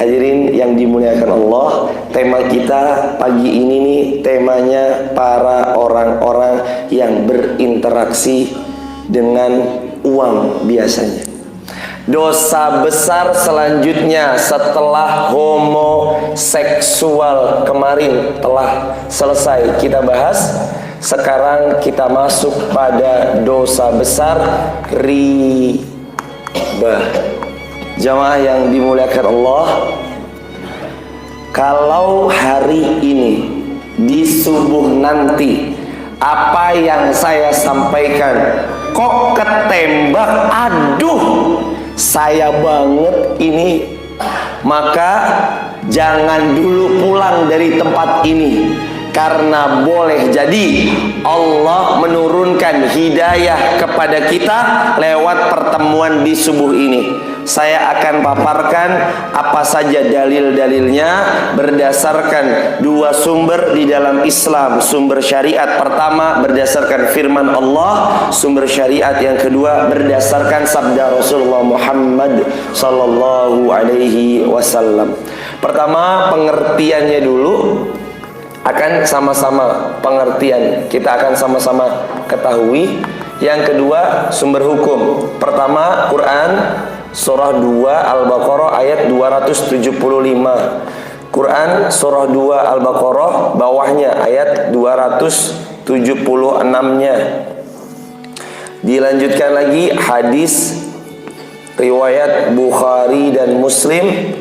Hadirin yang dimuliakan Allah, tema kita pagi ini nih, temanya para orang-orang yang berinteraksi dengan uang biasanya. Dosa besar selanjutnya setelah homoseksual kemarin telah selesai kita bahas. Sekarang kita masuk pada dosa besar riba. Jamaah yang dimuliakan Allah, kalau hari ini di subuh nanti apa yang saya sampaikan kok ketembak, aduh saya banget ini, maka jangan dulu pulang dari tempat ini, karena boleh jadi Allah menurunkan hidayah kepada kita lewat pertemuan di subuh ini. Saya akan paparkan apa saja dalil-dalilnya berdasarkan dua sumber di dalam Islam. Sumber syariat pertama berdasarkan firman Allah, sumber syariat yang kedua berdasarkan sabda Rasulullah Muhammad sallallahu alaihi wasallam. Pertama, pengertiannya dulu. Akan sama-sama pengertian, kita akan sama-sama ketahui. Yang kedua, sumber hukum. Pertama, Quran surah 2 Al-Baqarah ayat 275. Quran surah 2 Al-Baqarah bawahnya ayat 276-nya. Dilanjutkan lagi hadis riwayat Bukhari dan Muslim.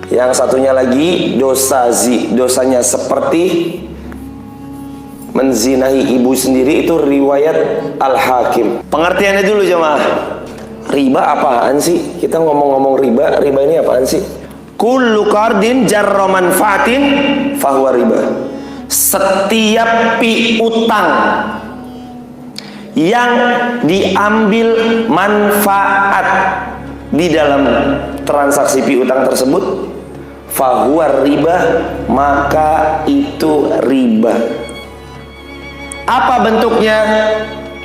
Yang satunya lagi dosanya seperti menzinahi ibu sendiri, itu riwayat Al-Hakim. Pengertiannya dulu jemaah. Riba apaan sih? Kita ngomong-ngomong riba ini apaan sih? Kullu qardin jarra manfaatin fahuwa riba. Setiap piutang yang diambil manfaat di dalam transaksi piutang tersebut, fahuwa riba, maka itu riba. Apa bentuknya?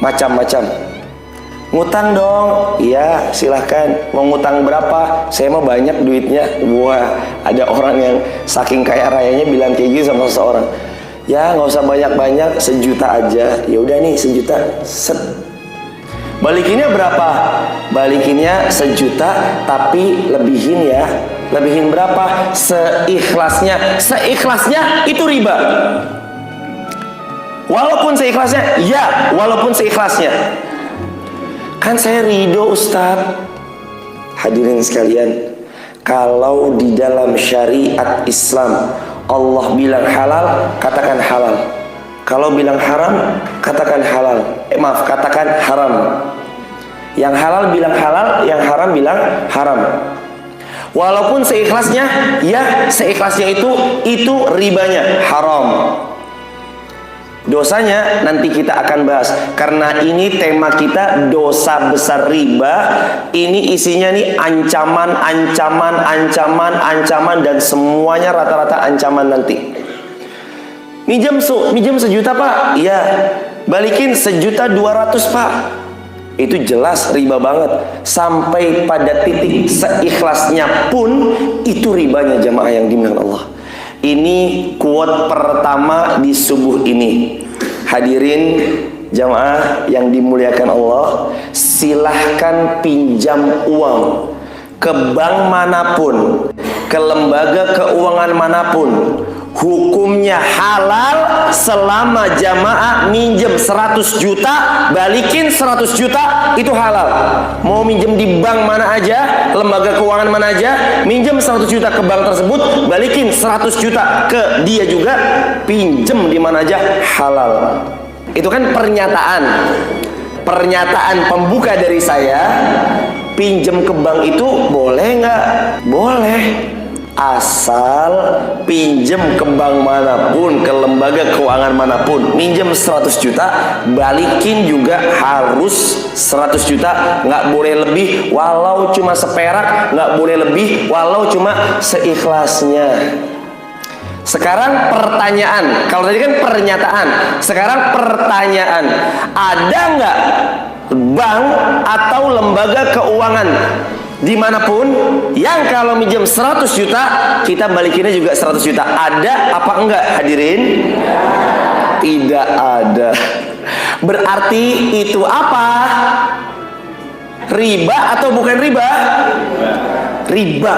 Macam-macam. Ngutang dong, iya silahkan. Mau ngutang berapa? Saya mau banyak duitnya. Wah, ada orang yang saking kaya rayanya bilang kayak gitu sama seseorang. Ya nggak usah banyak-banyak, 1 juta aja. Ya udah nih 1 juta, set. Balikinnya berapa? Balikinnya 1 juta, tapi lebihin ya. Lebihin berapa? Seikhlasnya. Seikhlasnya itu riba. Walaupun seikhlasnya, ya, walaupun seikhlasnya. Kan saya ridho Ustadz. Hadirin sekalian, kalau di dalam syariat Islam Allah bilang halal, katakan halal. Kalau bilang haram, katakan halal. Katakan haram. Yang halal bilang halal, yang haram bilang haram. Walaupun seikhlasnya, ya seikhlasnya itu ribanya haram. Dosanya nanti kita akan bahas, karena ini tema kita dosa besar riba. Ini isinya nih ancaman, dan semuanya rata-rata ancaman nanti. Minjem 1 juta pak, iya. Balikin 1.200.000 pak. Itu jelas riba banget. Sampai pada titik seikhlasnya pun itu ribanya, jamaah yang dimuliakan Allah. Ini quote pertama di subuh ini. Hadirin jamaah yang dimuliakan Allah, silahkan pinjam uang ke bank manapun, ke lembaga keuangan manapun. Hukumnya halal selama jamaah minjem 100 juta, balikin 100 juta, itu halal. Mau minjem di bank mana aja, lembaga keuangan mana aja, minjem 100 juta ke bank tersebut, balikin 100 juta ke dia juga, pinjem di mana aja, halal. Itu kan pernyataan pembuka dari saya. Pinjem ke bank itu boleh nggak? Boleh. Asal pinjem ke bank manapun, ke lembaga keuangan manapun, minjem 100 juta, balikin juga harus 100 juta, nggak boleh lebih, walau cuma seperak, nggak boleh lebih, walau cuma seikhlasnya. Sekarang pertanyaan, kalau tadi kan pernyataan, sekarang pertanyaan, ada nggak bank atau lembaga keuangan dimanapun, yang kalau minjem 100 juta kita balikinnya juga 100 juta. Ada apa enggak hadirin? Tidak ada. Berarti itu apa? Riba atau bukan riba? Riba.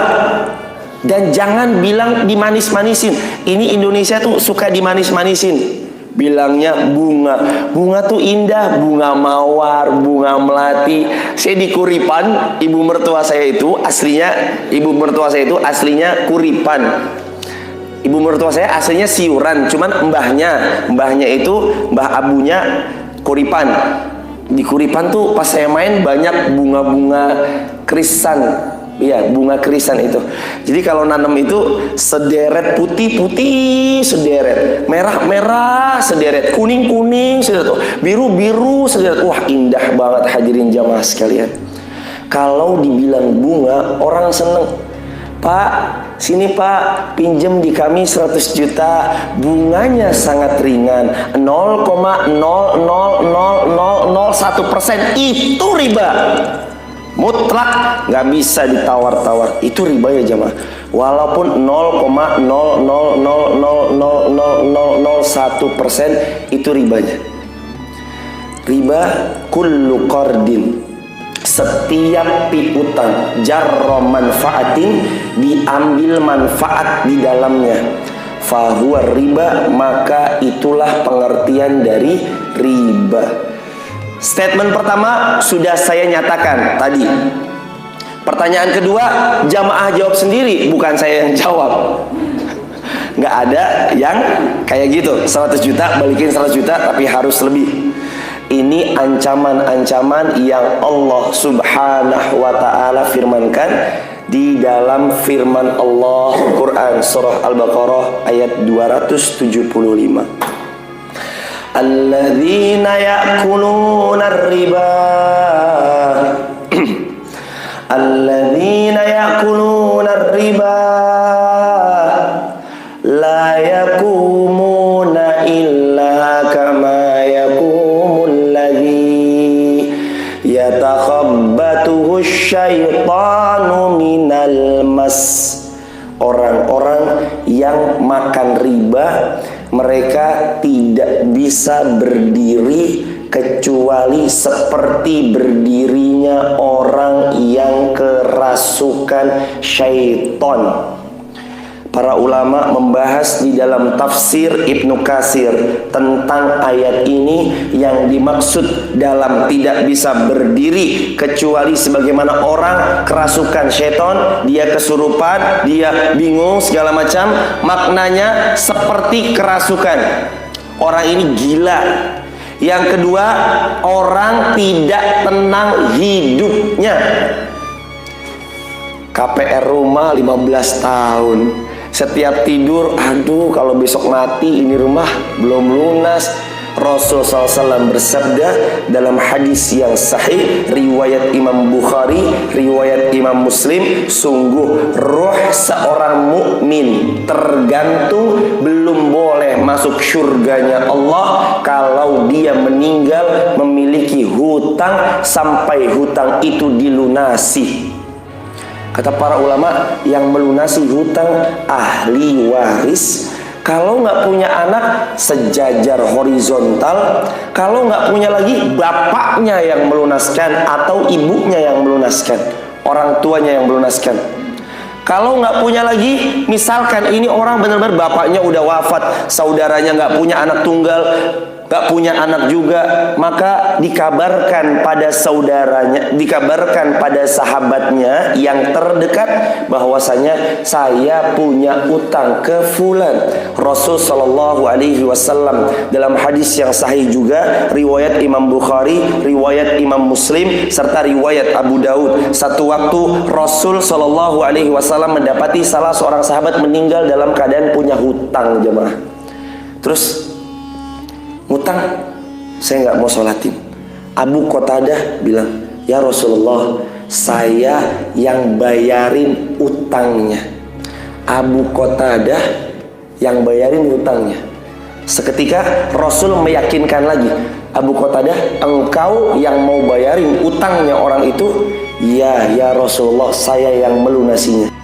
Dan jangan bilang dimanis-manisin. Ini Indonesia tuh suka dimanis-manisin. Bilangnya bunga. Bunga tuh indah, bunga mawar, bunga melati. Saya di Kuripan, ibu mertua saya itu aslinya Kuripan. Ibu mertua saya aslinya Siuran, cuman mbahnya itu mbah abunya Kuripan. Di Kuripan tuh pas saya main banyak bunga-bunga krisan. Iya, bunga krisan itu. Jadi kalau nanam itu sederet putih-putih sederet, merah-merah sederet, kuning-kuning sederet, biru-biru sederet. Wah, indah banget hadirin jamaah sekalian. Kalau dibilang bunga, orang seneng. Pak, sini Pak, pinjem di kami 100 juta. Bunganya sangat ringan, 0,00001%. Itu riba. Mutlak, nggak bisa ditawar-tawar. Itu riba ya jamaah. Walaupun 0,0000001% itu ribanya. Riba kullu qardin, setiap piutang jarro manfaatin, diambil manfaat di dalamnya, fahuwa riba, maka itulah pengertian dari riba. Statement pertama sudah saya nyatakan tadi. Pertanyaan kedua, jamaah jawab sendiri, bukan saya yang jawab. Nggak ada yang kayak gitu, 100 juta balikin 100 juta, tapi harus lebih. Ini ancaman-ancaman yang Allah Subhanahu wa ta'ala firmankan di dalam firman Allah Quran surah Al-Baqarah ayat 275. Alladzina ya'kuluna ar-riba Alladzina ya'kuluna ar-riba la yakumuna illa kama yakumul ladzi yatakhabbatuhu syaitanu minal mas. Orang-orang yang makan riba, mereka tidak bisa berdiri kecuali seperti berdirinya orang yang kerasukan syaitan. Para ulama membahas di dalam tafsir Ibnu Katsir tentang ayat ini, yang dimaksud dalam tidak bisa berdiri kecuali sebagaimana orang kerasukan syaitan, dia kesurupan, dia bingung segala macam, maknanya seperti kerasukan. Orang ini gila. Yang kedua, orang tidak tenang hidupnya. KPR rumah 15 tahun. Setiap tidur, aduh kalau besok mati ini rumah belum lunas. Rasul SAW bersabda dalam hadis yang sahih riwayat Imam Bukhari, riwayat Imam Muslim, sungguh roh seorang mukmin tergantung, belum boleh masuk surganya Allah kalau dia meninggal memiliki hutang sampai hutang itu dilunasi. Kata para ulama, yang melunasi hutang ahli waris. Kalau nggak punya anak sejajar horizontal, kalau nggak punya lagi bapaknya yang melunaskan atau ibunya yang melunaskan, orang tuanya yang melunaskan. Kalau nggak punya lagi, misalkan ini orang benar-benar bapaknya udah wafat, saudaranya nggak punya anak tunggal, nggak punya anak juga, maka dikabarkan pada saudaranya, dikabarkan pada sahabatnya yang terdekat bahwasanya saya punya utang ke fulan. Rasul Shallallahu Alaihi Wasallam dalam hadis yang sahih juga riwayat Imam Bukhari, riwayat Imam Muslim serta riwayat Abu Daud. Satu waktu Rasul Shallallahu Alaihi Wasallam mendapati salah seorang sahabat meninggal dalam keadaan punya hutang jemaah. Terus ngutang, saya nggak mau sholatin. Abu Qatadah bilang, ya Rasulullah, saya yang bayarin utangnya. Abu Qatadah yang bayarin utangnya. Seketika Rasul meyakinkan lagi, Abu Qatadah, engkau yang mau bayarin utangnya orang itu, Ya Rasulullah, saya yang melunasinya.